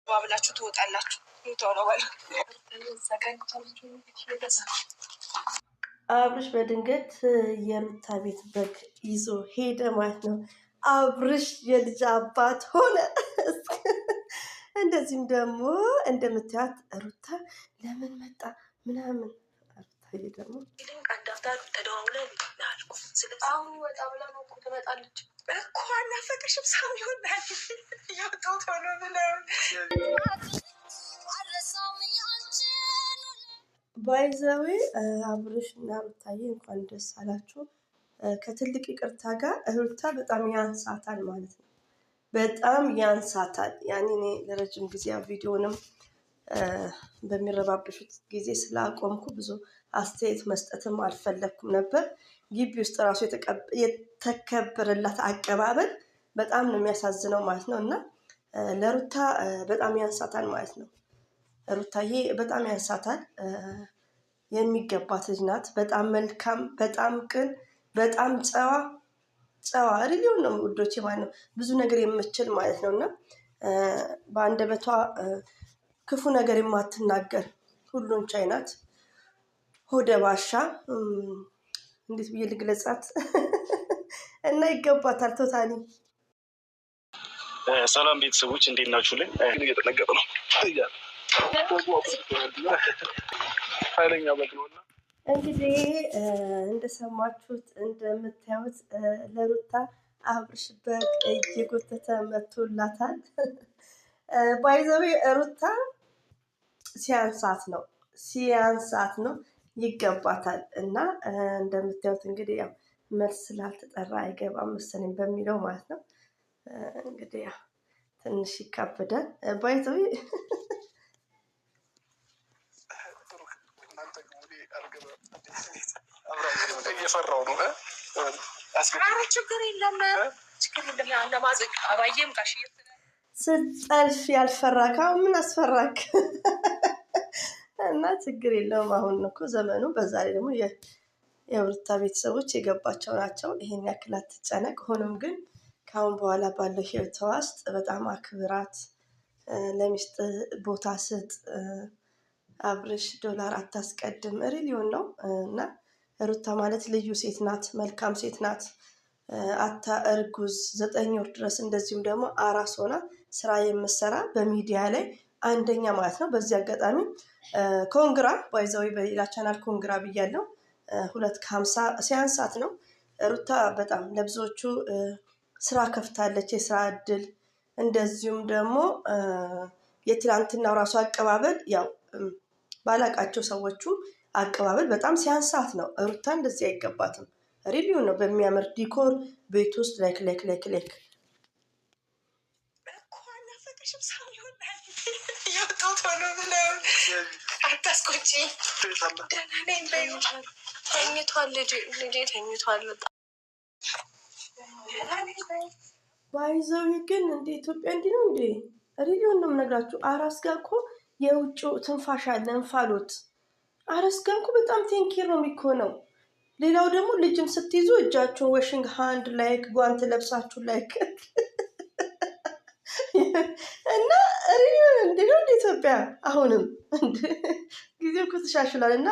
ባብላችሁ ትወጣላችሁ። ይተወለዋል አብርሽ በድንገት የሩታ ቤት በግ ይዞ ሄደ ማለት ነው። አብርሽ የልጅ አባት ሆነ። እንደዚህም ደግሞ እንደምታያት ሩታ ለምን መጣ ምናምን ሩታዬ ደግሞ ተደዋውለን ላልኩ ስለዚህ አሁን ወጣ ብላ ነው እኮ ትመጣለች እኮ አናፈቅሽም ሳም ይሆናል እያወጣሁት ሆኖ ብለው ባይዘዌ አብርሽ እና ሩታዬ እንኳን ደስ አላችሁ። ከትልቅ ይቅርታ ጋር ሩታ በጣም ያንሳታል ማለት ነው። በጣም ያንሳታል። ያኔ እኔ ለረጅም ጊዜ ቪዲዮንም በሚረባብሹት ጊዜ ስላቆምኩ ብዙ አስተያየት መስጠትም አልፈለግኩም ነበር። ግቢ ውስጥ ራሱ የተከበረላት አቀባበል በጣም ነው የሚያሳዝነው ማለት ነው። እና ለሩታ በጣም ያንሳታል ማለት ነው። ሩታዬ በጣም ያንሳታል። የሚገባት ልጅ ናት። በጣም መልካም፣ በጣም ቅን፣ በጣም ጨዋ ሪሊዮን ነው ውዶቼ ማለት ነው። ብዙ ነገር የምችል ማለት ነው። እና በአንደበቷ ክፉ ነገር የማትናገር ሁሉን ቻይ ናት። ሆደ ባሻ እንዴት ብዬ ልግለጻት? እና ይገባታል ቶታሊ። ሰላም ቤተሰቦች እንዴት ናችሁልኝ? እየተነገጠ ነው ኃይለኛ በግ ነውና እንግዲህ እንደሰማችሁት እንደምታዩት ለሩታ አብርሽ በግ እየጎተተ መቶላታል። ባይዘዌ ሩታ ሲያንሳት ነው ይገባታል። እና እንደምታዩት እንግዲህ ያው መልስ ስላልተጠራ አይገባም መሰለኝ በሚለው ማለት ነው። እንግዲህ ያው ትንሽ ይካበዳል። ባይዘዌ እየፈራው ነው። ችግር የለም ስጠልፍ ያልፈራ ካሁን ምን አስፈራክ? እና ችግር የለውም። አሁን እኮ ዘመኑ በዛ ላይ ደግሞ የሩታ ቤተሰቦች የገባቸው ናቸው። ይሄን ያክል አትጨነቅ። ሆኖም ግን ከአሁን በኋላ ባለው ህይወቷ ውስጥ በጣም አክብራት፣ ለሚስት ቦታ ስጥ። አብርሽ ዶላር አታስቀድም ሪሊዮን ነው። እና ሩታ ማለት ልዩ ሴት ናት፣ መልካም ሴት ናት። አታ እርጉዝ 9 ወር ድረስ እንደዚሁም ደግሞ አራስ ሆና ስራ የምትሰራ በሚዲያ ላይ አንደኛ ማለት ነው። በዚህ አጋጣሚ ኮንግራ ባይዘዊ በሌላ ቻናል ኮንግራ ብያለው። 250 ሲያንሳት ነው ሩታ በጣም ለብዙዎቹ ስራ ከፍታለች፣ የስራ እድል። እንደዚሁም ደግሞ የትላንትናው ራሱ አቀባበል ያው ባላቃቸው ሰዎቹ አቀባበል በጣም ሲያንሳት ነው። ሩታ እንደዚህ አይገባትም። ሪቪው ነው በሚያምር ዲኮር ቤት ውስጥ ላይክ ባይዘው ግን እንደ ኢትዮጵያ እንዲህ ነው እንዴ? ሪቪውን ነው የምነግራችሁ። አራስ ጋር እኮ የውጭ ትንፋሽ አለ እንፋሎት። አራስ ጋር እኮ በጣም ቴንኪር ነው የሚኮነው። ሌላው ደግሞ ልጅም ስትይዙ እጃችሁን ወሽንግ ሃንድ ላይክ ጓንት ለብሳችሁ ላይክ እና እንዲሁ እንደ ኢትዮጵያ አሁንም ጊዜው እኮ ተሻሽሏል። እና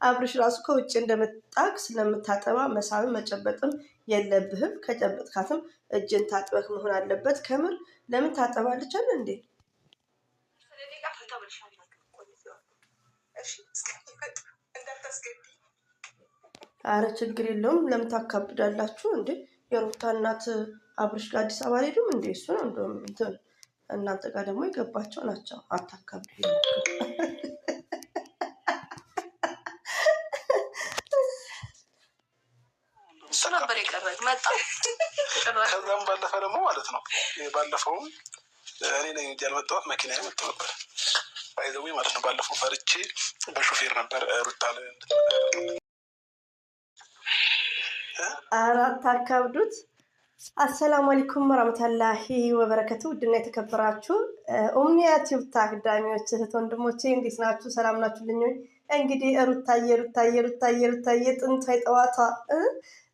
አብርሽ ራሱ ከውጭ እንደመጣክ ስለምታጠባ መሳብም መጨበጥም የለብህም። ከጨበጥካትም እጅን ታጥበክ መሆን አለበት። ከምር ለምን ታጠባለች አለ እንዴ? አረ ችግር የለውም። ለምን ታካብዳላችሁ እንዴ? የሩታ እናት አብርሽ ጋር አዲስ አበባ ሄዱም እንዴ? እሱ ነው እንደውም እንትን እናንተ ጋር ደግሞ የገባቸው ናቸው። አታካብዱ። እሱ ነበር የቀረኝ መጣ። ከዛም ባለፈ ደግሞ ማለት ነው ባለፈው እኔ ነኝ እንጂ ያልመጣሁት መኪና መጥቶ ነበር ባይዘዌ ማለት ነው። ባለፈው ፈርቼ በሾፌር ነበር ሩታ አራት አካብዱት። አሰላሙ አለይኩም ወራህመቱላሂ ወበረከቱ። ውድና የተከበራችሁ ኡምኒያት ዩቲዩብ ታዳሚዎች እህት ወንድሞቼ እንዴት ናችሁ? ሰላም ናችሁልኝ? እንግዲህ ሩታዬ ጥንቷ የጠዋቷ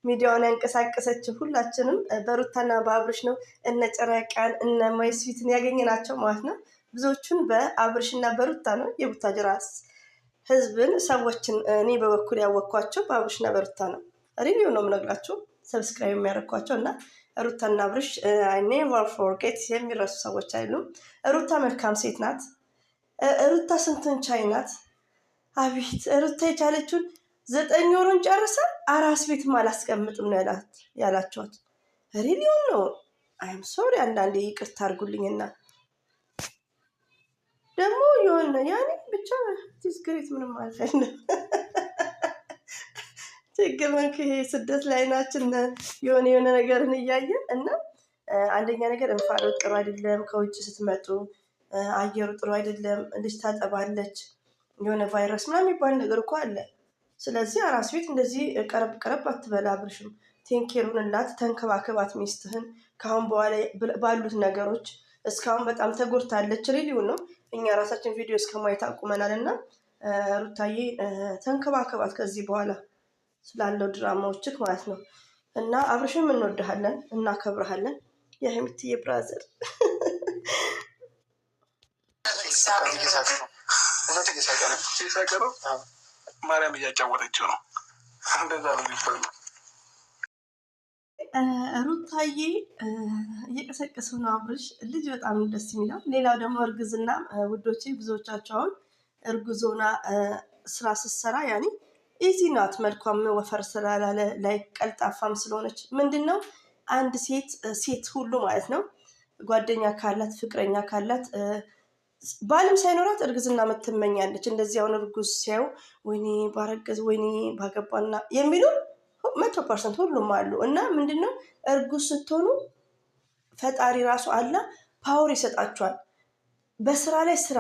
ሚዲያውን ያንቀሳቀሰችው ሁላችንም በሩታና በአብርሽ ነው። እነ ጨረቃን እነ ማይስዊትን ያገኘናቸው ማለት ነው። ብዙዎቹን በአብርሽና በሩታ ነው የቡታጅራ ህዝብን ሰዎችን እኔ በበኩል ያወቅኳቸው በአብርሽና በሩታ ነው። ሪቪው ነው የምነግራቸው ሰብስክራይብ የሚያደርጓቸው እና ሩታና አብርሽ ኔቨር ፎርጌት የሚረሱ ሰዎች አይሉም። ሩታ መልካም ሴት ናት። ሩታ ስንቱን ቻይ ናት። አቤት ሩታ የቻለችውን 9 ወሩን ጨርሳ አራስ ቤትም አላስቀምጥም ነው ያላቸዋት። ሪቪው ነው። አይም ሶሪ አንዳንዴ ይቅርታ አድርጉልኝና ደግሞ የሆነ ያኔ ብቻ ዲስክሬት ምንም አልፈን ችግር መንክ ይሄ ስደት ላይ ናችን የሆነ ነገርን እያየን እና አንደኛ ነገር እንፋሎት ጥሩ አይደለም። ከውጭ ስትመጡ አየሩ ጥሩ አይደለም። ልጅ ታጠባለች የሆነ ቫይረስ ምናምን የሚባል ነገር እኮ አለ። ስለዚህ አራስ ቤት እንደዚህ ቀረብ አትበላ። አብርሽም ቴንኬሩንላት ተንከባከባት ሚስትህን። ካሁን በኋላ ባሉት ነገሮች እስካሁን በጣም ተጎድታለች። ሪሊው ነው እኛ ራሳችን ቪዲዮ እስከማየት አቁመናል። እና ሩታዬ ተንከባከባት ከዚህ በኋላ ስላለው ድራማዎችክ ማለት ነው። እና አብርሽም እንወድሃለን እናከብረሃለን። የሀይሚትዬ ብራዘር ማርያም እያጫወተችው ነው። እንደዛ ነው የሚባለው። ሩታዬ እየቀሰቀሰው ነው አብርሽ። ልጅ በጣም ደስ የሚለው። ሌላው ደግሞ እርግዝና ውዶቼ፣ ብዙዎቻቸውን እርጉዞና ስራ ስትሰራ ያኔ ኢዚ ናት። መልኳም ወፈር ስላላለ ላይ ቀልጣፋም ስለሆነች ምንድን ነው አንድ ሴት ሁሉ ማለት ነው ጓደኛ ካላት ፍቅረኛ ካላት ባልም ሳይኖራት እርግዝና ምትመኛለች። እንደዚህ አሁን እርጉዝ ሲያዩ ወይኔ ባረገዝ ወይኔ ባገባና የሚሉ 100% ሁሉም አሉ። እና ምንድነው እርጉዝ ስትሆኑ ፈጣሪ ራሱ አላ ፓወር ይሰጣችኋል በስራ ላይ ስራ።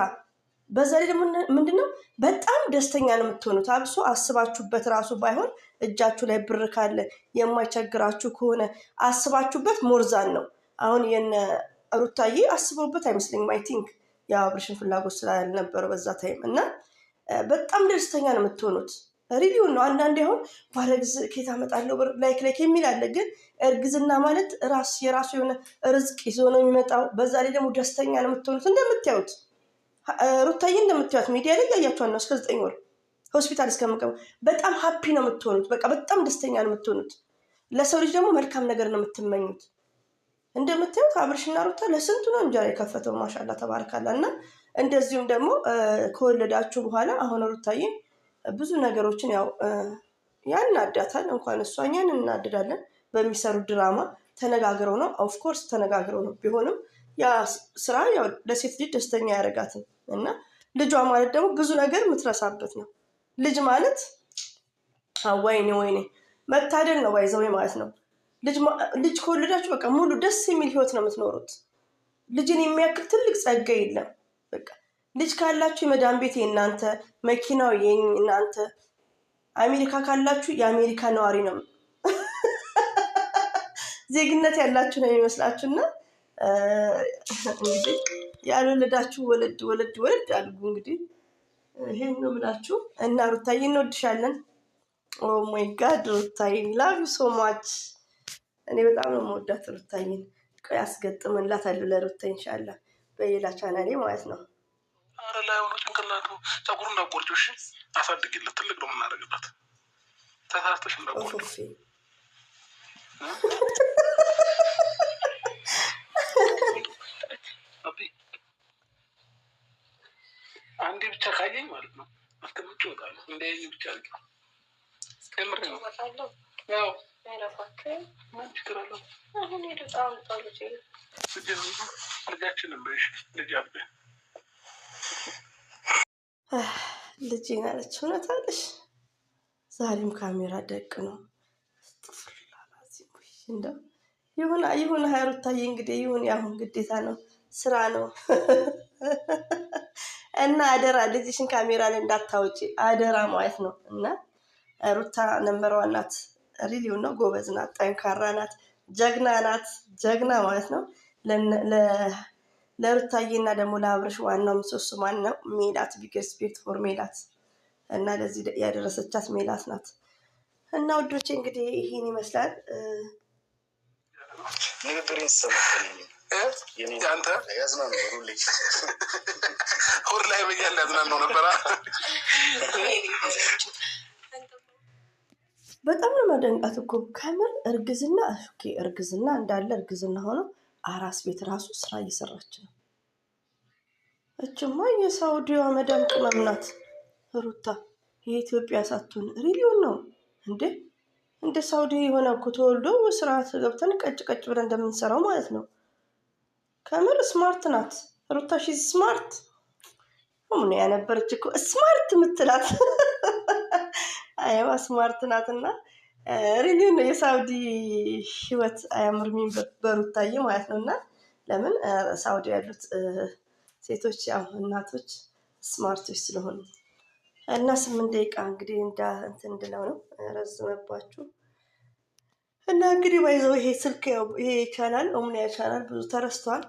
በዛ ላይ ደግሞ ምንድነው በጣም ደስተኛ ነው የምትሆኑት። አብሶ አስባችሁበት ራሱ ባይሆን እጃችሁ ላይ ብር ካለ የማይቸግራችሁ ከሆነ አስባችሁበት ሞርዛን ነው። አሁን የነ ሩታዬ አስበውበት አይመስለኝም። አይ ቲንክ የአብርሽን ፍላጎት ስላልነበረው በዛ ታይም እና በጣም ደስተኛ ነው የምትሆኑት። ሪቪው ነው። አንዳንዴ አሁን ባረግዝ ኬት አመጣለሁ ላይክ የሚል አለ። ግን እርግዝና ማለት የራሱ የሆነ ርዝቅ ይዞ ነው የሚመጣው። በዛ ላይ ደግሞ ደስተኛ ነው የምትሆኑት። እንደምታዩት ሩታዬ እንደምታዩት ሚዲያ ላይ ያያችኋት ነው። እስከ 9 ወር ሆስፒታል እስከምቀሙ በጣም ሀፒ ነው የምትሆኑት። በቃ በጣም ደስተኛ ነው የምትሆኑት። ለሰው ልጅ ደግሞ መልካም ነገር ነው የምትመኙት። እንደምታዩት አብርሽና ሩታ ለስንቱ ነው እንጀራ የከፈተው። ማሻላ ተባረካላ። እና እንደዚሁም ደግሞ ከወለዳችሁ በኋላ አሁን ሩታዬ ብዙ ነገሮችን ያው ያናዳታል። እንኳን እሷ እኛን እናድዳለን። በሚሰሩ ድራማ ተነጋግረው ነው ኦፍኮርስ ተነጋግረው ነው። ቢሆንም ያ ስራ ያው ለሴት ልጅ ደስተኛ ያደርጋትም። እና ልጇ ማለት ደግሞ ብዙ ነገር የምትረሳበት ነው። ልጅ ማለት ወይኔ መታደል ነው ባይዘው ማለት ነው። ልጅ ከወለዳችሁ በቃ ሙሉ ደስ የሚል ህይወት ነው የምትኖሩት። ልጅን የሚያክል ትልቅ ጸጋ የለም። በቃ ልጅ ካላችሁ የመዳን ቤት የእናንተ፣ መኪናው የእናንተ፣ አሜሪካ ካላችሁ የአሜሪካ ነዋሪ ነው ዜግነት ያላችሁ ነው የሚመስላችሁ። እና እንግዲህ ያልወለዳችሁ ወለድ አድርጉ። እንግዲህ ይሄን ነው የምላችሁ። እና ሩታዬ እንወድሻለን። ኦ ማይ ጋድ ሩታዬ ላቭ ዩ ሶ ማች። እኔ በጣም ነው የምወዳት ሩታዬን። ቆይ አስገጥምላታለሁ ለሩታ ኢንሻአላህ በሌላ ቻናሌ ማለት ነው። አረ ላይ ሆኖ ጭንቅላቱ ፀጉሩ እንዳቆርጪው እሺ፣ አሳድግለት። ትልቅ ነው የምናደርግበት። ተሳስተሽ እንዳቆርጪው አንዴ ብቻ ካየኝ ማለት ነው አስቀምጬ እወጣለሁ። እንደዚህ ብቻ አድርጊ። ከምር ነው ያው ምን ችግር አለው? አሁን በጣም ጣልቼ ልጃችንን በሽ ልጅ አለ ልጅ ናለች። እውነት አለሽ። ዛሬም ካሜራ ደቅ ነው እንደው ይሁን ሀይሩታዬ እንግዲህ ይሁን። ያሁን ግዴታ ነው፣ ስራ ነው። እና አደራ ልጅሽን ካሜራ ላይ እንዳታወጪ አደራ ማለት ነው። እና ሩታ ነምበር 1 ናት። ሪሊው ነው። ጎበዝ ናት፣ ጠንካራ ናት፣ ጀግና ማለት ነው። ለሩታዬና ደግሞ ለአብርሽ ዋናው ምሰሶ ማን ነው? ሜላት። ቢግ ሪስፔክት ፎር ሜላት። እና ለዚህ ያደረሰቻት ሜላት ናት። እና ውዶቼ እንግዲህ ይሄን ይመስላል። ንግግሬን ሰምተኝ አንተ ሁር ላይ በያለ ያዝናናው ነበረ። በጣም ነው ማደንቃት እኮ ከምር እርግዝና እርግዝና እንዳለ እርግዝና ሆኖ አራስ ቤት ራሱ ስራ እየሰራች ነው። እችማ የሳውዲዋ መዳም ቅመም ናት ሩታ። የኢትዮጵያ ሳትሆን ሪሊዮን ነው እንዴ! እንደ ሳውዲ የሆነ እኮ ተወልዶ ስርዓት ገብተን ቀጭ ቀጭ ብለን እንደምንሰራው ማለት ነው። ከምር ስማርት ናት ሩታ። ሺ ስማርት ምን ያነበረች እኮ ስማርት የምትላት አይዋ ስማርት ናትና ሪሊዮን ነው። የሳውዲ ህይወት አያምርም በሩታዬ ማለት ነው። እና ለምን ሳውዲ ያሉት ሴቶች ያው እናቶች ስማርቶች ስለሆኑ እና 8 ደቂቃ እንግዲህ እንትን እንድለው ነው ረዝመባችሁ። እና እንግዲህ ባይዘው ይሄ ስልክ ያው ይሄ ቻናል ኦምኒያ ቻናል ብዙ ተረስቷል።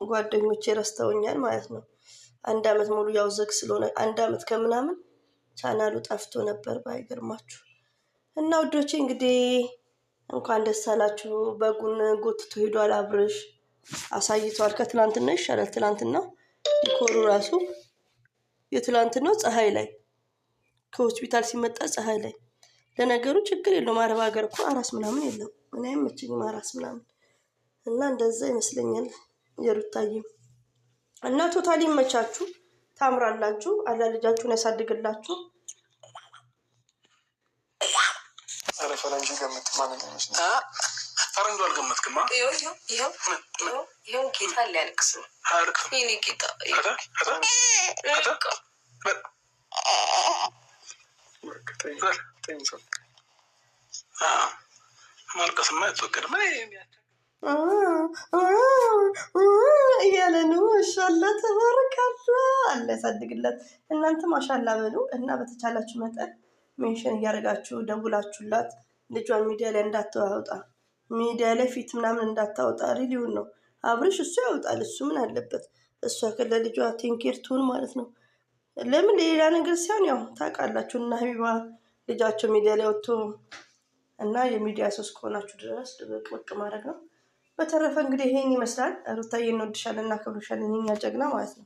ጓደኞቼ ረስተውኛል ማለት ነው። 1 አመት ሙሉ ያው ዘግ ስለሆነ 1 አመት ከምናምን ቻናሉ ጠፍቶ ነበር ባይገርማችሁ። እና ውዶቼ እንግዲህ እንኳን ደስ አላችሁ። በጉን ጎትቶ ሄዷል አብርሽ አሳይቷል። ከትላንትና ይሻላል። ትላንትና ዲኮሩ ራሱ የትላንትናው ፀሐይ ላይ ከሆስፒታል ሲመጣ ፀሐይ ላይ። ለነገሩ ችግር የለውም። አረብ ሀገር እኮ አራስ ምናምን የለም። እኔ አይመችኝም አራስ ምናምን እና እንደዛ ይመስለኛል የሩታዬም እና ቶታሊ ይመቻችሁ። ታምራላችሁ። አላ ልጃችሁን ያሳድግላችሁ። ፈረንጅ ገምት ማለት ነው። ፈረንጁ አልገመትክማ። ይኸው ጌታ ሊያለቅስ ነው። ይሄኔ ጌታ ማልቀስማ ያስወገድ እያለ ነው። ማሻላ ተባረካላ። አለ ያሳድግላት። እናንተ ማሻላ በሉ እና በተቻላችሁ መጠን ሜንሽን እያደረጋችሁ ደውላችሁላት ልጇን ሚዲያ ላይ እንዳታወጣ፣ ሚዲያ ላይ ፊት ምናምን እንዳታወጣ። ሪሊውን ነው አብርሽ እሱ ያወጣል። እሱ ምን አለበት? እሷ ለልጇ ቴንኬር ትሁን ማለት ነው። ለምን ሌላ ነገር ሲሆን ያው ታውቃላችሁ እና ሀቢባ ልጃቸው ሚዲያ ላይ ወጥቶ እና የሚዲያ ሰው እስከሆናችሁ ድረስ ድብቅ ማድረግ ነው። በተረፈ እንግዲህ ይሄን ይመስላል። ሩታዬ እንወድሻለን፣ እናከብርሻለን የኛ ጀግና ማለት ነው።